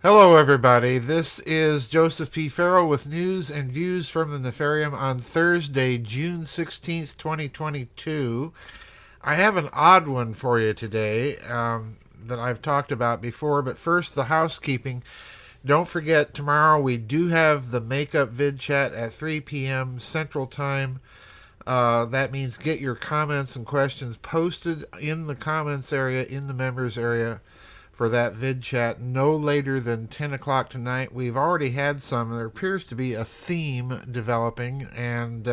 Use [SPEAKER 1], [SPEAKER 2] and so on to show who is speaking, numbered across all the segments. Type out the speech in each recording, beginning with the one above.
[SPEAKER 1] Hello, everybody. This is Joseph P. Farrell with news and views from the Nefarium on Thursday, June 16th, 2022. I have an odd one for you today that I've talked about before, but first, the housekeeping. Don't forget, tomorrow we do have the makeup vid chat at 3 p.m. Central Time. That means get your comments and questions posted in the comments area, in the members area for that vid chat no later than 10 o'clock tonight. We've already had some. There appears to be a theme developing, and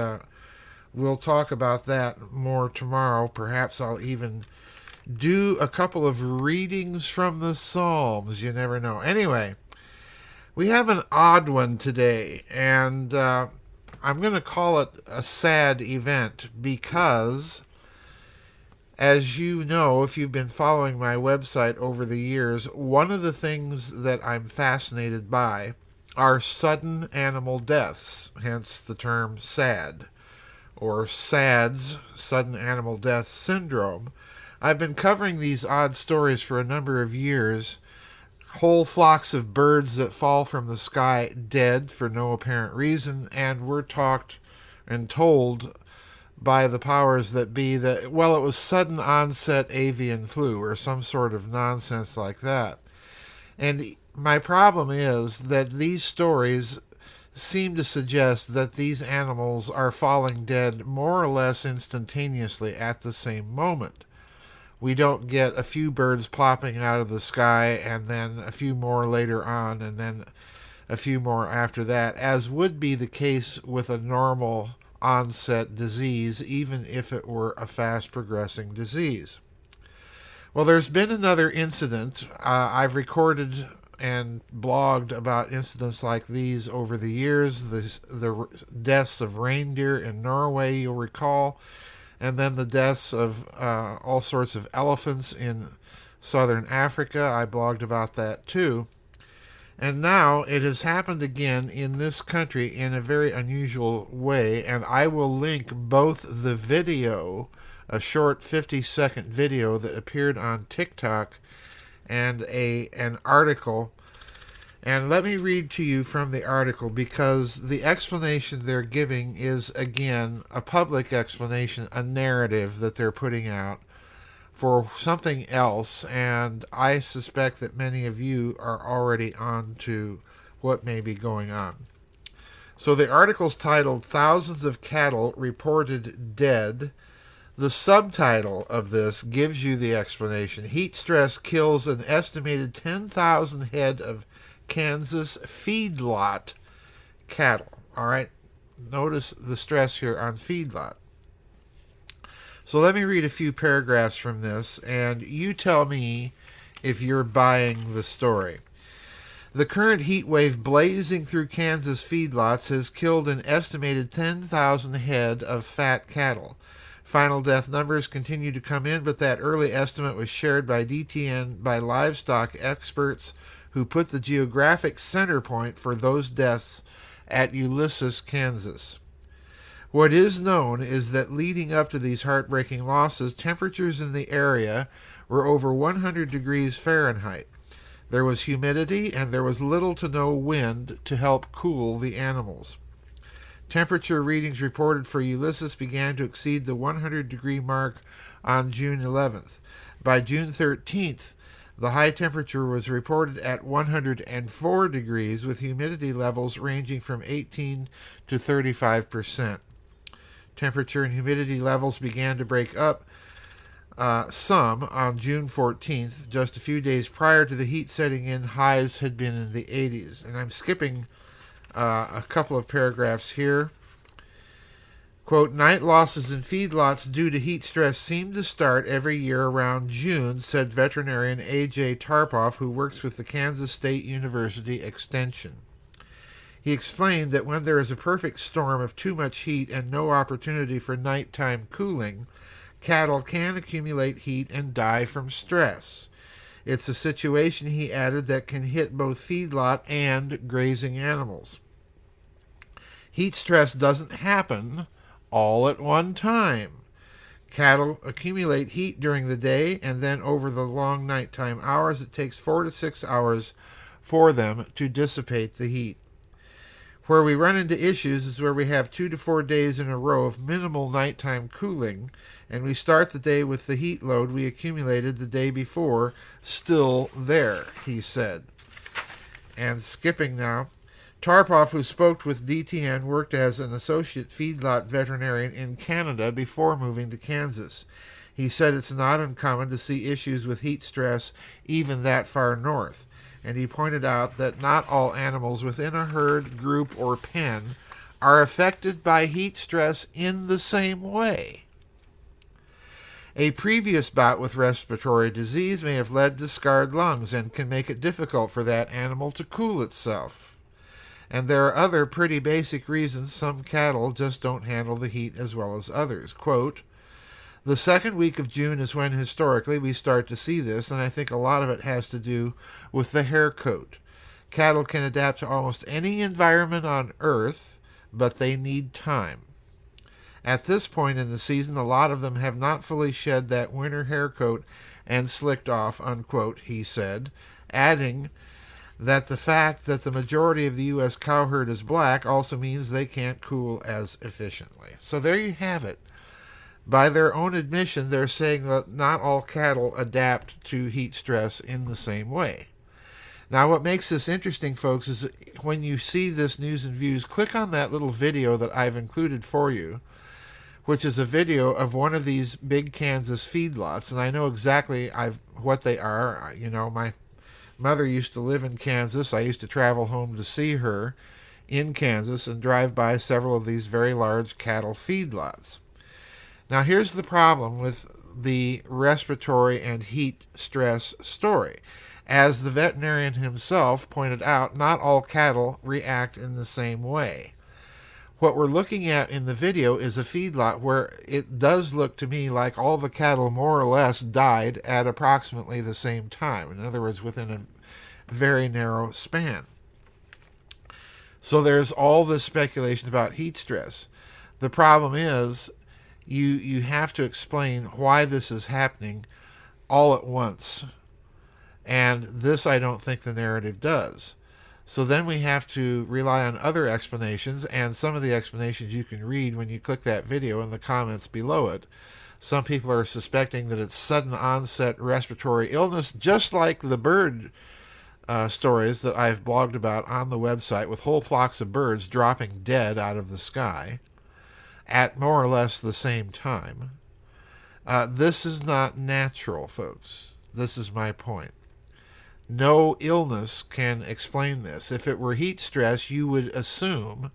[SPEAKER 1] we'll talk about that more tomorrow. Perhaps I'll even do a couple of readings from the Psalms. You never know. Anyway, we have an odd one today, and I'm going to call it a sad event because, as you know, if you've been following my website over the years, one of the things that I'm fascinated by are sudden animal deaths, hence the term SAD, or SADS, Sudden Animal Death Syndrome. I've been covering these odd stories for a number of years. Whole flocks of birds that fall from the sky dead for no apparent reason, and we're talked and told by the powers that be that, well, it was sudden onset avian flu or some sort of nonsense like that. And my problem is that these stories seem to suggest that these animals are falling dead more or less instantaneously at the same moment. We don't get a few birds plopping out of the sky and then a few more later on and then a few more after that, as would be the case with a normal onset disease, even if it were a fast progressing disease. Well, there's been another incident. I've recorded and blogged about incidents like these over the years. The deaths of reindeer in Norway, you'll recall, and then the deaths of all sorts of elephants in southern Africa. I blogged about that too. And now it has happened again in this country in a very unusual way, and I will link both the video, a short 50-second video that appeared on TikTok, and an article. And let me read to you from the article, because the explanation they're giving is, again, a public explanation, a narrative that they're putting out for something else, and I suspect that many of you are already on to what may be going on. So the article's titled "Thousands of Cattle Reported Dead." The subtitle of this gives you the explanation. Heat stress kills an estimated 10,000 head of Kansas feedlot cattle. All right, notice the stress here on feedlot. So let me read a few paragraphs from this, and you tell me if you're buying the story. The current heat wave blazing through Kansas feedlots has killed an estimated 10,000 head of fat cattle. Final death numbers continue to come in, but that early estimate was shared by DTN by livestock experts who put the geographic center point for those deaths at Ulysses, Kansas. What is known is that leading up to these heartbreaking losses, temperatures in the area were over 100 degrees Fahrenheit. There was humidity and there was little to no wind to help cool the animals. Temperature readings reported for Ulysses began to exceed the 100-degree mark on June 11th. By June 13th, the high temperature was reported at 104 degrees, with humidity levels ranging from 18 to 35%. Temperature and humidity levels began to break up some on June 14th. Just a few days prior to the heat setting in, highs had been in the 80s. And I'm skipping a couple of paragraphs here. Quote, night losses in feedlots due to heat stress seem to start every year around June, said veterinarian A.J. Tarpoff, who works with the Kansas State University Extension. He explained that when there is a perfect storm of too much heat and no opportunity for nighttime cooling, cattle can accumulate heat and die from stress. It's a situation, he added, that can hit both feedlot and grazing animals. Heat stress doesn't happen all at one time. Cattle accumulate heat during the day, and then over the long nighttime hours, it takes 4 to 6 hours for them to dissipate the heat. Where we run into issues is where we have 2 to 4 days in a row of minimal nighttime cooling, and we start the day with the heat load we accumulated the day before still there, he said. And skipping now, Tarpoff, who spoke with DTN, worked as an associate feedlot veterinarian in Canada before moving to Kansas. He said it's not uncommon to see issues with heat stress even that far north. And he pointed out that not all animals within a herd, group, or pen are affected by heat stress in the same way. A previous bout with respiratory disease may have led to scarred lungs and can make it difficult for that animal to cool itself. And there are other pretty basic reasons some cattle just don't handle the heat as well as others. Quote, the second week of June is when historically we start to see this, and I think a lot of it has to do with the hair coat. Cattle can adapt to almost any environment on Earth, but they need time. At this point in the season, a lot of them have not fully shed that winter hair coat and slicked off, unquote, he said, adding that the fact that the majority of the U.S. cow herd is black also means they can't cool as efficiently. So there you have it. By their own admission, they're saying that not all cattle adapt to heat stress in the same way. Now, what makes this interesting, folks, is when you see this news and views, click on that little video that I've included for you, which is a video of one of these big Kansas feedlots, and I know exactly what they are. You know, my mother used to live in Kansas. I used to travel home to see her in Kansas and drive by several of these very large cattle feedlots. Now, here's the problem with the respiratory and heat stress story. As the veterinarian himself pointed out, not all cattle react in the same way. What we're looking at in the video is a feedlot where it does look to me like all the cattle more or less died at approximately the same time. In other words, within a very narrow span. So there's all this speculation about heat stress. The problem is you have to explain why this is happening all at once. And this I don't think the narrative does. So then we have to rely on other explanations, and some of the explanations you can read when you click that video in the comments below it. Some people are suspecting that it's sudden onset respiratory illness, just like the bird stories that I've blogged about on the website, with whole flocks of birds dropping dead out of the sky at more or less the same time. This is not natural, folks. This is my point. No illness can explain this. If it were heat stress, you would assume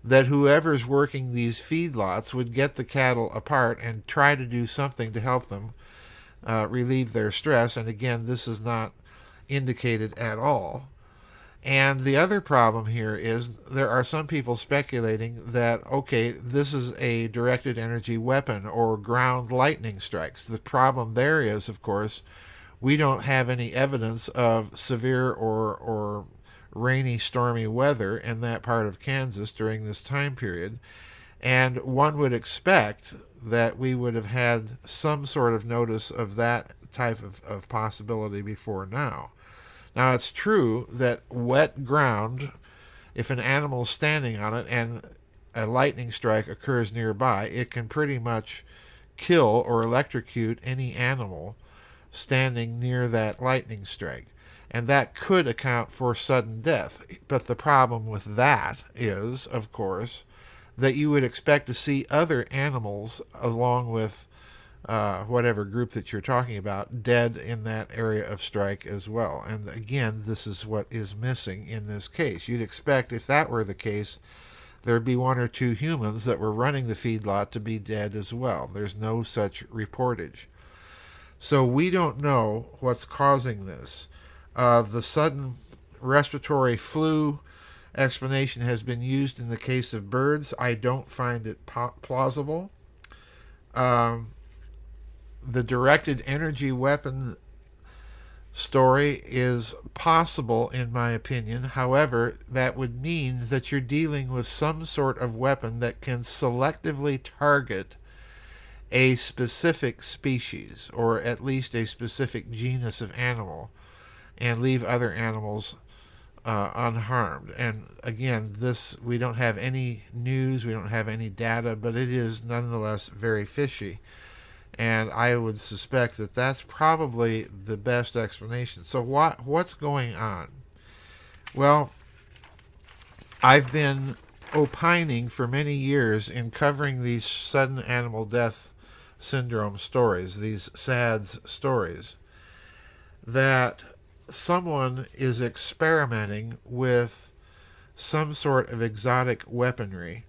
[SPEAKER 1] that whoever's working these feedlots would get the cattle apart and try to do something to help them relieve their stress. And again, this is not indicated at all. And the other problem here is there are some people speculating that, okay, this is a directed energy weapon or ground lightning strikes. The problem there is, of course, we don't have any evidence of severe or rainy, stormy weather in that part of Kansas during this time period. And one would expect that we would have had some sort of notice of that type of possibility before now. Now, it's true that wet ground, if an animal is standing on it and a lightning strike occurs nearby, it can pretty much kill or electrocute any animal standing near that lightning strike. And that could account for sudden death. But the problem with that is, of course, that you would expect to see other animals along with whatever group that you're talking about dead in that area of strike as well. And again, this is what is missing in this case. You'd expect, if that were the case, there'd be one or two humans that were running the feedlot to be dead as well. There's no such reportage. So we don't know what's causing this. The sudden respiratory flu explanation has been used in the case of birds. I don't find it plausible. The directed energy weapon story is possible, in my opinion. However, that would mean that you're dealing with some sort of weapon that can selectively target a specific species, or at least a specific genus of animal, and leave other animals unharmed. And again, this, we don't have any news, we don't have any data, but it is nonetheless very fishy. And I would suspect that that's probably the best explanation. So what's going on? Well, I've been opining for many years in covering these sudden animal death syndrome stories, these SADS stories, that someone is experimenting with some sort of exotic weaponry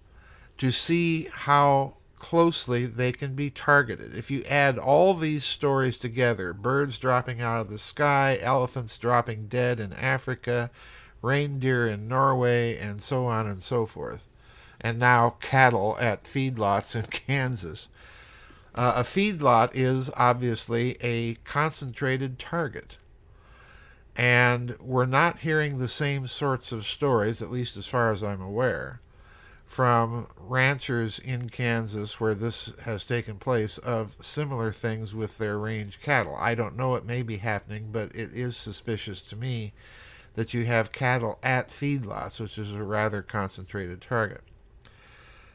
[SPEAKER 1] to see how closely they can be targeted. If you add all these stories together, birds dropping out of the sky, elephants dropping dead in Africa, reindeer in Norway, and so on and so forth, and now cattle at feedlots in Kansas. A feedlot is obviously a concentrated target. And we're not hearing the same sorts of stories, at least as far as I'm aware, from ranchers in Kansas where this has taken place, of similar things with their range cattle. I don't know, it may be happening, but it is suspicious to me that you have cattle at feedlots, which is a rather concentrated target.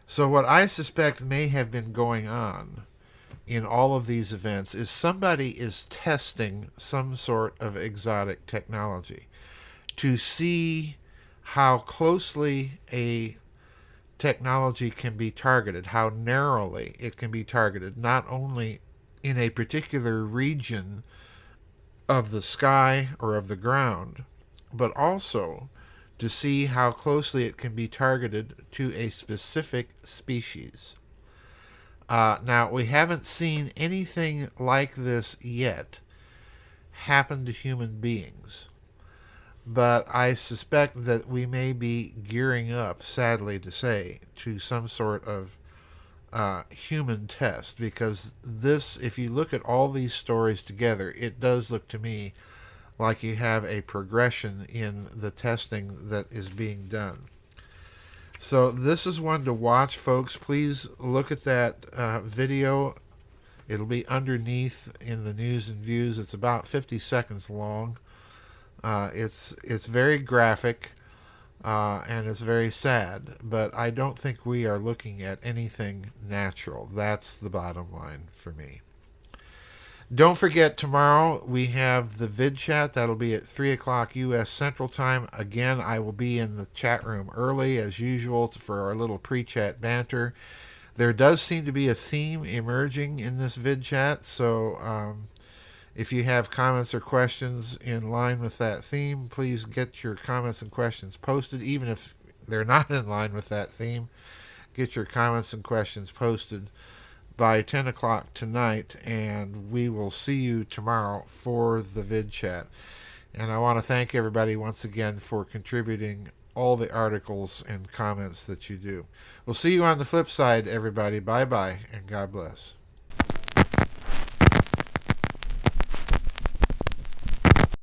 [SPEAKER 1] So what I suspect may have been going on in all of these events is somebody is testing some sort of exotic technology to see how closely a technology can be targeted, how narrowly it can be targeted, not only in a particular region of the sky or of the ground, but also to see how closely it can be targeted to a specific species. Now, we haven't seen anything like this yet happen to human beings, but I suspect that we may be gearing up, sadly to say, to some sort of human test, because this, if you look at all these stories together, it does look to me like you have a progression in the testing that is being done. So this is one to watch, folks. Please look at that video. It'll be underneath in the news and views. It's about 50 seconds long. It's very graphic and it's very sad, but I don't think we are looking at anything natural. That's the bottom line for me. Don't forget, tomorrow we have the vid chat. That'll be at 3 o'clock U.S. Central Time. Again, I will be in the chat room early, as usual, for our little pre-chat banter. There does seem to be a theme emerging in this vid chat, so if you have comments or questions in line with that theme, please get your comments and questions posted. Even if they're not in line with that theme, get your comments and questions posted by 10 o'clock tonight, and we will see you tomorrow for the vid chat. And I want to thank everybody once again for contributing all the articles and comments that you do. We'll see you on the flip side, everybody. Bye-bye, and God bless.